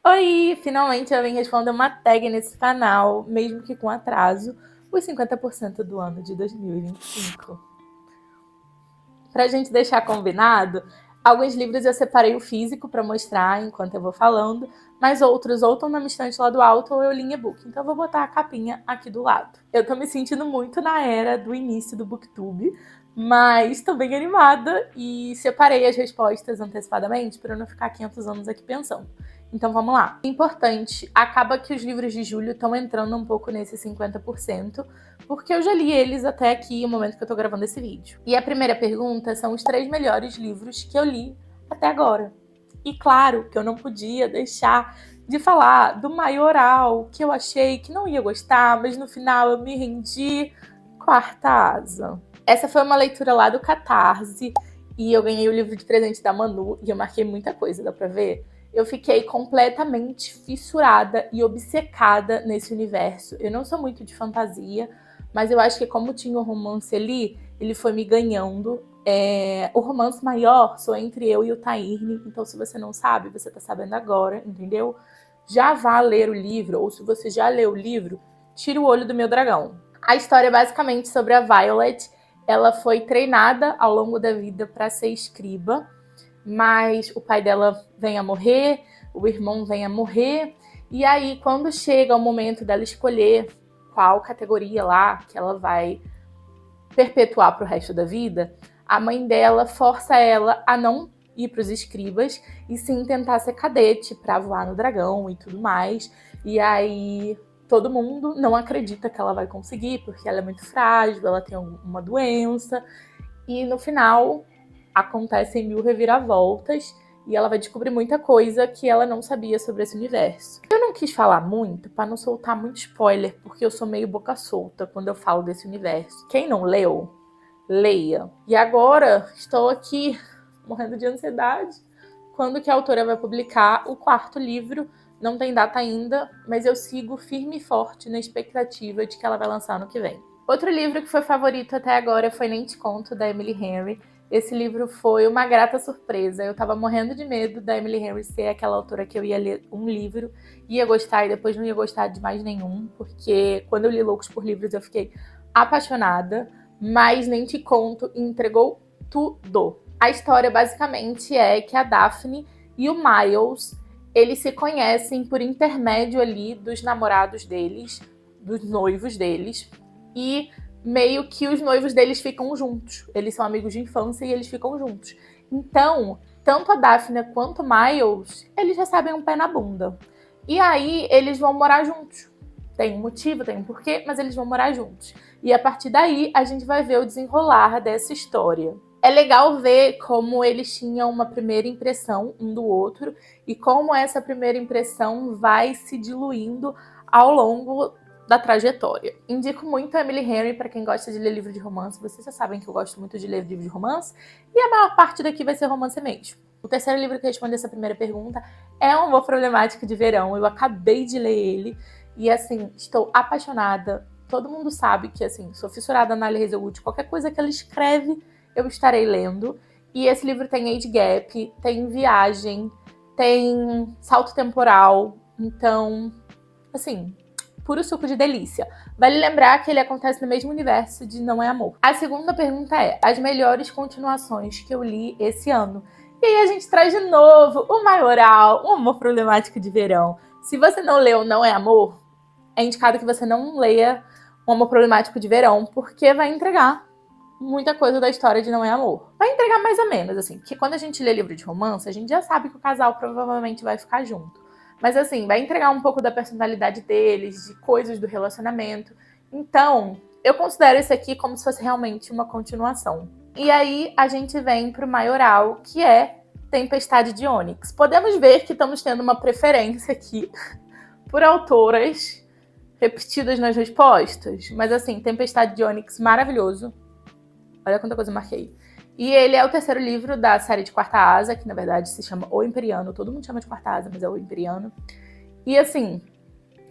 Oi! Finalmente eu vim responder uma tag nesse canal, mesmo que com atraso, os 50% do ano de 2025. Pra gente deixar combinado, alguns livros eu separei o físico pra mostrar enquanto eu vou falando, mas outros ou estão na minha estante lá do alto ou eu li em e-book. Então eu vou botar a capinha aqui do lado. Eu tô me sentindo muito na era do início do Booktube, mas tô bem animada e separei as respostas antecipadamente para eu não ficar 500 anos aqui pensando. Então vamos lá. Importante, acaba que os livros de julho estão entrando um pouco nesse 50%, porque eu já li eles até aqui, no momento que eu tô gravando esse vídeo. E a primeira pergunta são os 3 melhores livros que eu li até agora. E claro que eu não podia deixar de falar do Maioral, que eu achei que não ia gostar, mas no final eu me rendi. Quarta Asa. Essa foi uma leitura lá do Catarse, e eu ganhei o livro de presente da Manu, e eu marquei muita coisa, dá pra ver? Eu fiquei completamente fissurada e obcecada nesse universo. Eu não sou muito de fantasia, mas eu acho que como tinha o romance ali, ele foi me ganhando. O romance maior sou entre eu e o Tairne, então se você não sabe, você tá sabendo agora, entendeu? Já vá ler o livro, ou se você já leu o livro, tira o olho do meu dragão. A história é basicamente sobre a Violet. Ela foi treinada ao longo da vida para ser escriba, mas o pai dela vem a morrer, o irmão vem a morrer, e aí quando chega o momento dela escolher qual categoria lá que ela vai perpetuar para o resto da vida, a mãe dela força ela a não ir para os escribas e sim tentar ser cadete para voar no dragão e tudo mais. E aí todo mundo não acredita que ela vai conseguir, porque ela é muito frágil, ela tem uma doença, e no final acontecem 1000 reviravoltas e ela vai descobrir muita coisa que ela não sabia sobre esse universo. Eu não quis falar muito para não soltar muito spoiler, porque eu sou meio boca solta quando eu falo desse universo. Quem não leu, leia. E agora estou aqui morrendo de ansiedade. Quando que a autora vai publicar o 4º livro? Não tem data ainda, mas eu sigo firme e forte na expectativa de que ela vai lançar ano que vem. Outro livro que foi favorito até agora foi Nem Te Conto, da Emily Henry. Esse livro foi uma grata surpresa. Eu tava morrendo de medo da Emily Henry ser aquela autora que eu ia ler um livro, ia gostar e depois não ia gostar de mais nenhum, porque quando eu li Loucos por Livros eu fiquei apaixonada, mas Nem Te Conto entregou tudo. A história basicamente é que a Daphne e o Miles, eles se conhecem por intermédio ali dos namorados deles, dos noivos deles, e meio que os noivos deles ficam juntos. Eles são amigos de infância e eles ficam juntos. Então, tanto a Daphne quanto o Miles, eles recebem um pé na bunda. E aí, eles vão morar juntos. Tem um motivo, tem um porquê, mas eles vão morar juntos. E a partir daí, a gente vai ver o desenrolar dessa história. É legal ver como eles tinham uma primeira impressão um do outro e como essa primeira impressão vai se diluindo ao longo da trajetória. Indico muito a Emily Henry para quem gosta de ler livro de romance. Vocês já sabem que eu gosto muito de ler livro de romance, e a maior parte daqui vai ser romance mesmo. O terceiro livro que responde essa primeira pergunta é Um Amor Problemático de Verão. Eu acabei de ler ele e, assim, estou apaixonada. Todo mundo sabe que, assim, sou fissurada na Allie Hazelwood. Qualquer coisa que ela escreve, eu estarei lendo. E esse livro tem age gap, tem viagem, tem salto temporal. Então, assim, puro suco de delícia. Vale lembrar que ele acontece no mesmo universo de Não é Amor. A segunda pergunta é: as melhores continuações que eu li esse ano. E aí a gente traz de novo o Maioral, Um Amor Problemático de Verão. Se você não leu Não é Amor, é indicado que você não leia Um Amor Problemático de Verão, porque vai entregar muita coisa da história de Não é Amor. Vai entregar mais ou menos, assim, porque quando a gente lê livro de romance, a gente já sabe que o casal provavelmente vai ficar junto. Mas, assim, vai entregar um pouco da personalidade deles, de coisas do relacionamento. Então, eu considero esse aqui como se fosse realmente uma continuação. E aí, a gente vem pro Maioral, que é Tempestade de Ônix. Podemos ver que estamos tendo uma preferência aqui por autoras repetidas nas respostas. Mas, assim, Tempestade de Ônix, maravilhoso. Olha quanta coisa eu marquei. E ele é o terceiro livro da série de Quarta Asa, que na verdade se chama O Imperiano. Todo mundo chama de Quarta Asa, mas é O Imperiano. E assim,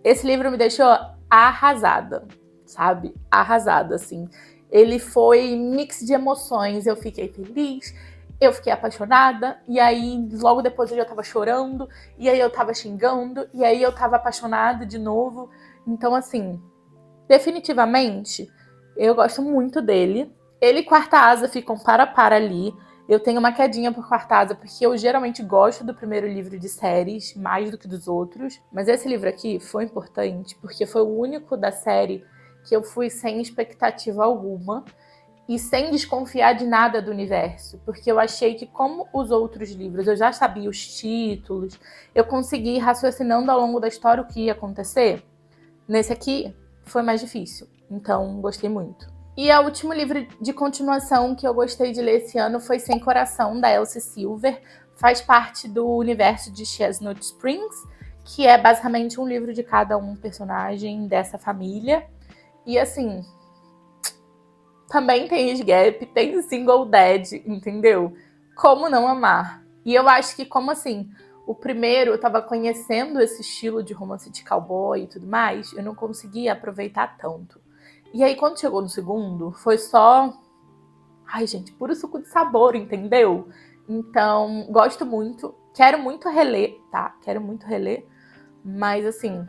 esse livro me deixou arrasada, sabe? Arrasada, assim. Ele foi mix de emoções. Eu fiquei feliz, eu fiquei apaixonada, e aí logo depois eu já tava chorando, e aí eu tava xingando, e aí eu tava apaixonada de novo. Então, assim, definitivamente, eu gosto muito dele. Ele e Quarta Asa ficam para a par ali. Eu tenho uma quedinha por Quarta Asa, porque eu geralmente gosto do primeiro livro de séries, mais do que dos outros. Mas esse livro aqui foi importante, porque foi o único da série que eu fui sem expectativa alguma e sem desconfiar de nada do universo, porque eu achei que, como os outros livros, eu já sabia os títulos, eu consegui ir raciocinando ao longo da história o que ia acontecer. Nesse aqui, foi mais difícil, então gostei muito. E o último livro de continuação que eu gostei de ler esse ano foi Sem Coração, da Elsie Silver. Faz parte do universo de Chestnut Springs, que é basicamente um livro de cada um personagem dessa família. E assim, também tem Gap, tem Single Dad, entendeu? Como não amar? E eu acho que, como assim, o primeiro eu tava conhecendo esse estilo de romance de cowboy e tudo mais, eu não conseguia aproveitar tanto. E aí, quando chegou no segundo, foi só. Ai, gente, puro suco de sabor, entendeu? Então, gosto muito. Quero muito reler, tá? Quero muito reler. Mas, assim,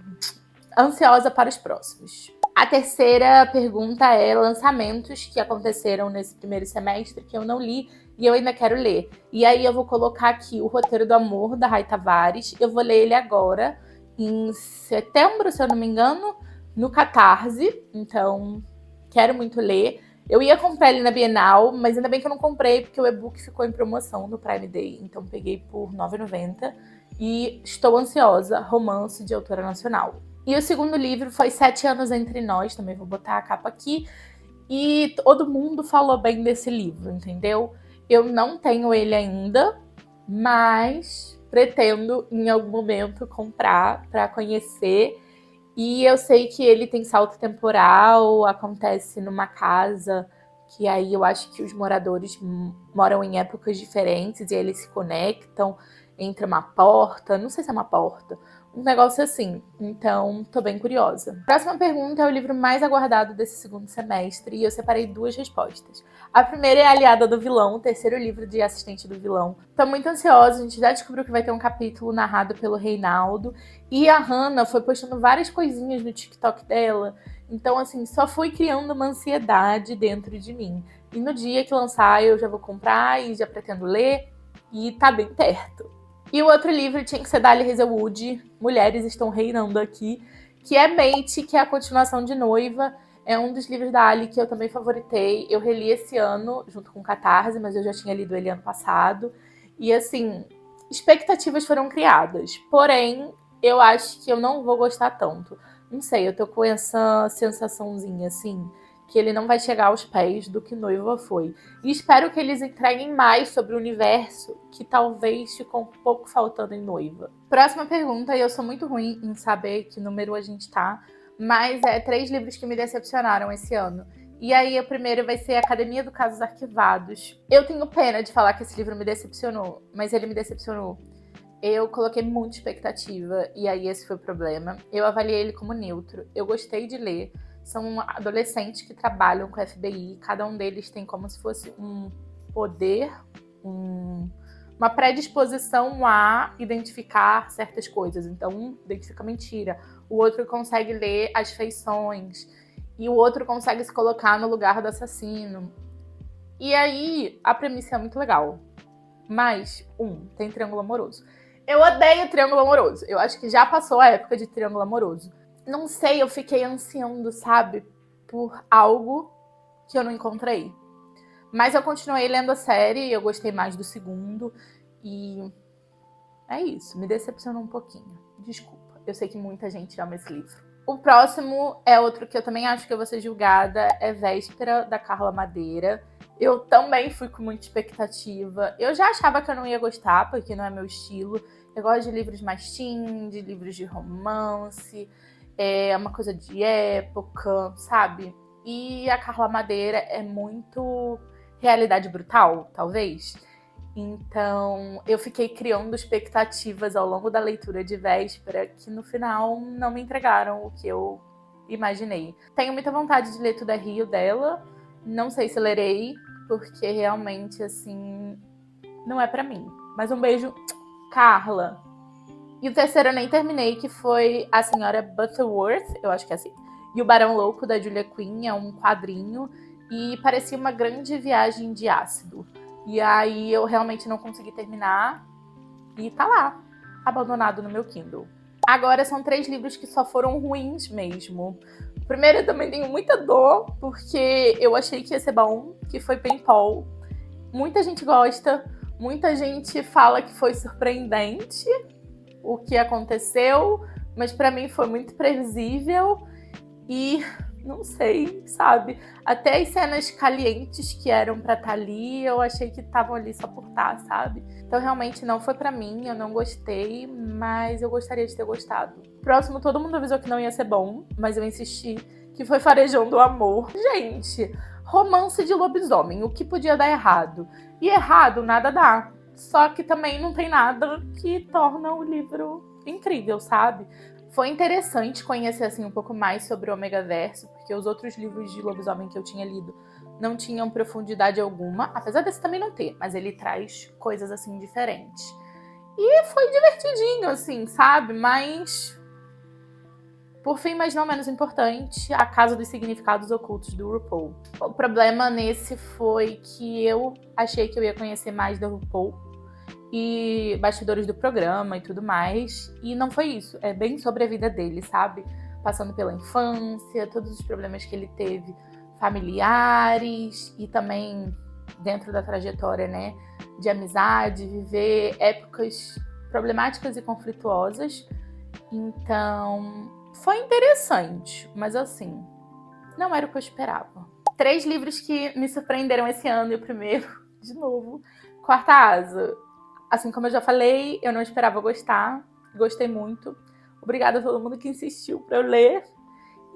ansiosa para os próximos. A terceira pergunta é lançamentos que aconteceram nesse primeiro semestre que eu não li e eu ainda quero ler. E aí eu vou colocar aqui o Roteiro do Amor, da Rai Tavares. Eu vou ler ele agora, em setembro, se eu não me engano, no Catarse. Então, quero muito ler. Eu ia comprar ele na Bienal, mas ainda bem que eu não comprei, porque o e-book ficou em promoção no Prime Day. Então, peguei por R$ 9,90. E estou ansiosa, romance de autora nacional. E o segundo livro foi 7 Anos Entre Nós, também vou botar a capa aqui. E todo mundo falou bem desse livro, entendeu? Eu não tenho ele ainda, mas pretendo em algum momento comprar para conhecer. E eu sei que ele tem salto temporal, acontece numa casa que aí eu acho que os moradores moram em épocas diferentes e eles se conectam entre uma porta, não sei se é uma porta, um negócio assim. Então, tô bem curiosa. Próxima pergunta é o livro mais aguardado desse segundo semestre e eu separei 2 respostas. A primeira é Aliada do Vilão, o terceiro livro de Assistente do Vilão. Tô muito ansiosa, a gente já descobriu que vai ter um capítulo narrado pelo Reinaldo. E a Hannah foi postando várias coisinhas no TikTok dela. Então, assim, só fui criando uma ansiedade dentro de mim. E no dia que lançar, eu já vou comprar e já pretendo ler. E tá bem perto. E o outro livro tinha que ser da Ali Hazelwood, Mulheres Estão Reinando Aqui, que é Mate, que é a continuação de Noiva. É um dos livros da Ali que eu também favoritei. Eu reli esse ano, junto com Catarse, mas eu já tinha lido ele ano passado. E, assim, expectativas foram criadas. Porém, eu acho que eu não vou gostar tanto. Não sei, eu tô com essa sensaçãozinha, assim, que ele não vai chegar aos pés do que Noiva foi. E espero que eles entreguem mais sobre o universo que talvez ficou um pouco faltando em Noiva. Próxima pergunta, e eu sou muito ruim em saber que número a gente tá, mas é 3 livros que me decepcionaram esse ano. E aí, o primeiro vai ser Academia do Casos Arquivados. Eu tenho pena de falar que esse livro me decepcionou, mas ele me decepcionou. Eu coloquei muita expectativa e aí esse foi o problema. Eu avaliei ele como neutro. Eu gostei de ler. São adolescentes que trabalham com a FBI. Cada um deles tem como se fosse um poder, uma predisposição a identificar certas coisas. Então, um identifica mentira. O outro consegue ler as feições. E o outro consegue se colocar no lugar do assassino. E aí, a premissa é muito legal. Mas, tem triângulo amoroso. Eu odeio triângulo amoroso. Eu acho que já passou a época de triângulo amoroso. Não sei, eu fiquei ansiando, sabe? Por algo que eu não encontrei. Mas eu continuei lendo a série, eu gostei mais do segundo. E é isso, me decepcionou um pouquinho. Desculpa, eu sei que muita gente ama esse livro. O próximo é outro que eu também acho que eu vou ser julgada, é Véspera, da Carla Madeira. Eu também fui com muita expectativa. Eu já achava que eu não ia gostar, porque não é meu estilo. Eu gosto de livros mais teen, de livros de romance, é uma coisa de época, sabe? E a Carla Madeira é muito realidade brutal, talvez. Então, eu fiquei criando expectativas ao longo da leitura de Véspera que no final não me entregaram o que eu imaginei. Tenho muita vontade de ler Tudo é Rio dela. Não sei se lerei, porque realmente, assim, não é pra mim. Mas um beijo, Carla. E o terceiro eu nem terminei, que foi A Senhora Butterworth, eu acho que é assim. E o Barão Louco, da Julia Quinn, é um quadrinho. E parecia uma grande viagem de ácido. E aí eu realmente não consegui terminar. E tá lá, abandonado no meu Kindle. Agora são 3 livros que só foram ruins mesmo. O primeiro eu também tenho muita dor, porque eu achei que ia ser bom, que foi Paintball. Muita gente gosta, muita gente fala que foi surpreendente o que aconteceu, mas pra mim foi muito previsível e não sei, sabe? Até as cenas calientes que eram pra estar ali, eu achei que estavam ali só por estar, sabe? Então realmente não foi pra mim, eu não gostei, mas eu gostaria de ter gostado. Próximo, todo mundo avisou que não ia ser bom, mas eu insisti, que foi Farejando o Amor. Gente, romance de lobisomem, o que podia dar errado? E errado nada dá. Só que também não tem nada que torna o livro incrível, sabe? Foi interessante conhecer assim um pouco mais sobre o Omegaverso, porque os outros livros de lobisomem que eu tinha lido não tinham profundidade alguma, apesar desse também não ter, mas ele traz coisas assim diferentes. E foi divertidinho, assim, sabe? Mas, por fim, mas não menos importante, A Casa dos Significados Ocultos, do RuPaul. O problema nesse foi que eu achei que eu ia conhecer mais da RuPaul e bastidores do programa e tudo mais, e não foi isso. É bem sobre a vida dele, sabe? Passando pela infância, todos os problemas que ele teve familiares e também dentro da trajetória, né, de amizade, viver épocas problemáticas e conflituosas. Então, foi interessante, mas assim, não era o que eu esperava. 3 livros que me surpreenderam esse ano, e o primeiro, de novo, Quarta Asa. Assim como eu já falei, eu não esperava gostar, gostei muito. Obrigada a todo mundo que insistiu pra eu ler.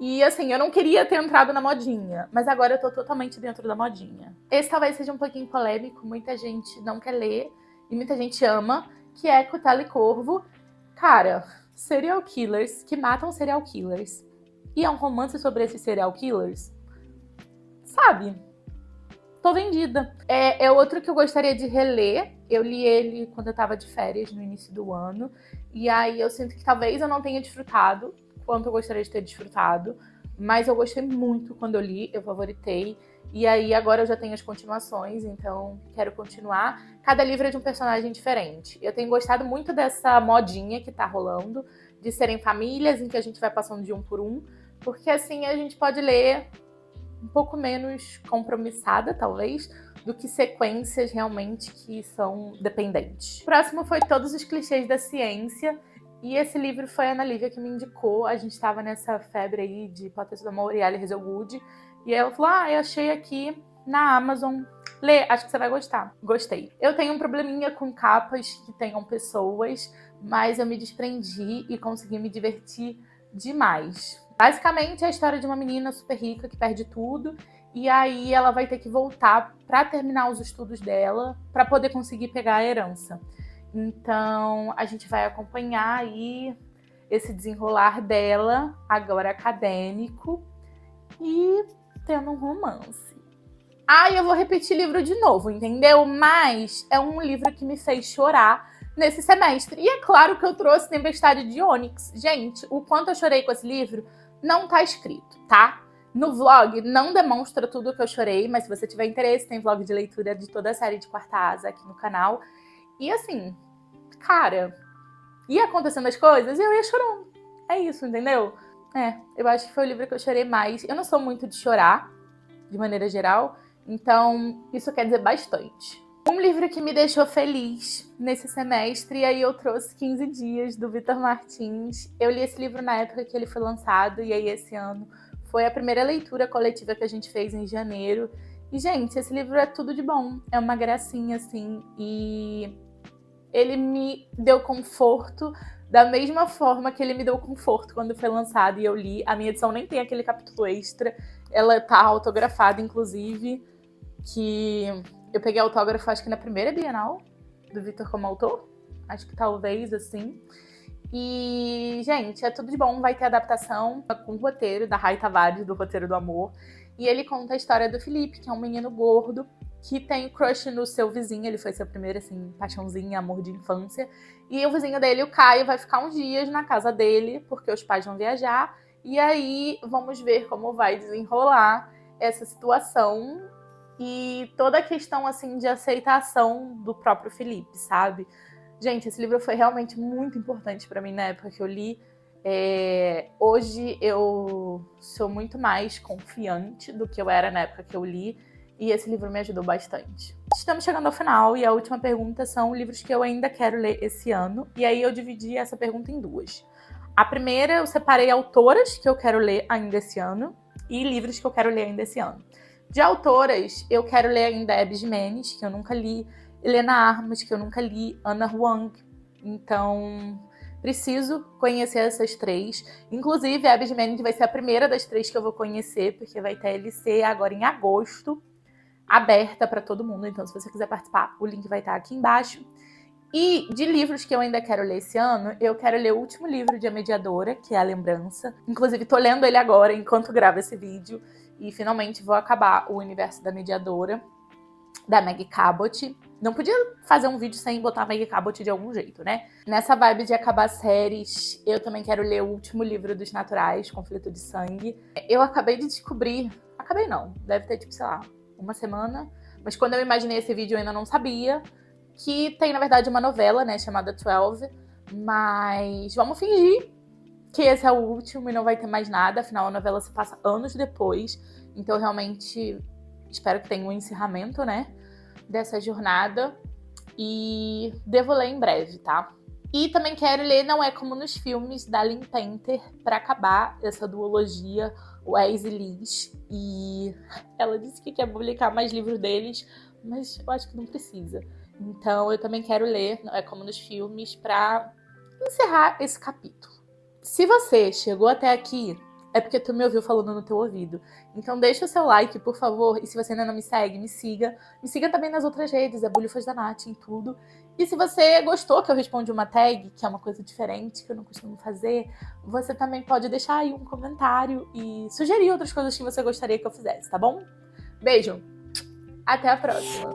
E assim, eu não queria ter entrado na modinha, mas agora eu tô totalmente dentro da modinha. Esse talvez seja um pouquinho polêmico, muita gente não quer ler e muita gente ama, que é Cutela e Corvo. Cara, serial killers que matam serial killers. E é um romance sobre esses serial killers. Sabe? Tô vendida. É outro que eu gostaria de reler. Eu li ele quando eu tava de férias, no início do ano. E aí eu sinto que talvez eu não tenha desfrutado quanto eu gostaria de ter desfrutado. Mas eu gostei muito quando eu li, eu favoritei. E aí agora eu já tenho as continuações, então quero continuar. Cada livro é de um personagem diferente. Eu tenho gostado muito dessa modinha que tá rolando, de serem famílias em que a gente vai passando de um por um. Porque assim a gente pode ler um pouco menos compromissada, talvez, do que sequências realmente que são dependentes. O próximo foi Todos os Clichês da Ciência, e esse livro foi a Ana Lívia que me indicou. A gente estava nessa febre aí de Hipótese do Amor e Ali Hazelwood, e ela falou, eu achei aqui na Amazon, lê, acho que você vai gostar. Gostei. Eu tenho um probleminha com capas que tenham pessoas, mas eu me desprendi e consegui me divertir demais. Basicamente é a história de uma menina super rica que perde tudo e aí ela vai ter que voltar para terminar os estudos dela para poder conseguir pegar a herança. Então a gente vai acompanhar aí esse desenrolar dela, agora acadêmico, e tendo um romance. Eu vou repetir livro de novo, entendeu? Mas é um livro que me fez chorar nesse semestre. E é claro que eu trouxe Tempestade de Ônix. Gente, o quanto eu chorei com esse livro não tá escrito, tá? No vlog não demonstra tudo que eu chorei, mas se você tiver interesse, tem vlog de leitura de toda a série de Quarta Asa aqui no canal. E assim, cara, ia acontecendo as coisas e eu ia chorando. É isso, entendeu? Eu acho que foi o livro que eu chorei mais. Eu não sou muito de chorar, de maneira geral, então isso quer dizer bastante. Um livro que me deixou feliz nesse semestre, e aí eu trouxe 15 Dias, do Vitor Martins. Eu li esse livro na época que ele foi lançado, e aí esse ano foi a primeira leitura coletiva que a gente fez em janeiro. E, gente, esse livro é tudo de bom, é uma gracinha, assim, e ele me deu conforto da mesma forma que ele me deu conforto quando foi lançado e eu li. A minha edição nem tem aquele capítulo extra, ela tá autografada, inclusive, que eu peguei autógrafo, acho que na primeira Bienal do Vitor como autor. Acho que talvez, assim. E, gente, é tudo de bom. Vai ter adaptação com o roteiro da Rai Tavares, do Roteiro do Amor. E ele conta a história do Felipe, que é um menino gordo, que tem crush no seu vizinho. Ele foi seu primeiro, assim, paixãozinho, amor de infância. E o vizinho dele, o Caio, vai ficar uns dias na casa dele, porque os pais vão viajar. E aí, vamos ver como vai desenrolar essa situação e toda a questão, assim, de aceitação do próprio Felipe, sabe? Gente, esse livro foi realmente muito importante pra mim na época que eu li. Hoje eu sou muito mais confiante do que eu era na época que eu li. E esse livro me ajudou bastante. Estamos chegando ao final e a última pergunta são livros que eu ainda quero ler esse ano. E aí eu dividi essa pergunta em duas. A primeira, eu separei autoras que eu quero ler ainda esse ano e livros que eu quero ler ainda esse ano. De autoras, eu quero ler ainda Abby Jimenez, que eu nunca li, Helena Armas, que eu nunca li, Ana Huang. Então, preciso conhecer essas três. Inclusive, a Abby Jimenez vai ser a primeira das três que eu vou conhecer, porque vai ter LC agora em agosto, aberta para todo mundo. Então, se você quiser participar, o link vai estar aqui embaixo. E de livros que eu ainda quero ler esse ano, eu quero ler o último livro de A Mediadora, que é A Lembrança. Inclusive, tô lendo ele agora, enquanto gravo esse vídeo. E, finalmente, vou acabar o universo da Mediadora, da Meg Cabot. Não podia fazer um vídeo sem botar a Meg Cabot de algum jeito, né? Nessa vibe de acabar séries, eu também quero ler o último livro dos Naturais, Conflito de Sangue. Eu acabei de descobrir... Acabei não, deve ter, tipo, sei lá, uma semana. Mas quando eu imaginei esse vídeo, eu ainda não sabia que tem, na verdade, uma novela, né, chamada 12. Mas vamos fingir que esse é o último e não vai ter mais nada. Afinal, a novela se passa anos depois. Então, realmente, espero que tenha um encerramento, né, dessa jornada. E devo ler em breve, tá? E também quero ler Não É Como Nos Filmes, da Lynn Painter, pra acabar essa duologia Wes e Liz. E ela disse que quer publicar mais livros deles, mas eu acho que não precisa. Então eu também quero ler Não É Como Nos Filmes pra encerrar esse capítulo. Se você chegou até aqui, é porque tu me ouviu falando no teu ouvido. Então deixa o seu like, por favor. E se você ainda não me segue, me siga. Me siga também nas outras redes, é Bulhufas da Nath em tudo. E se você gostou que eu respondi uma tag, que é uma coisa diferente, que eu não costumo fazer, você também pode deixar aí um comentário e sugerir outras coisas que você gostaria que eu fizesse, tá bom? Beijo! Até a próxima!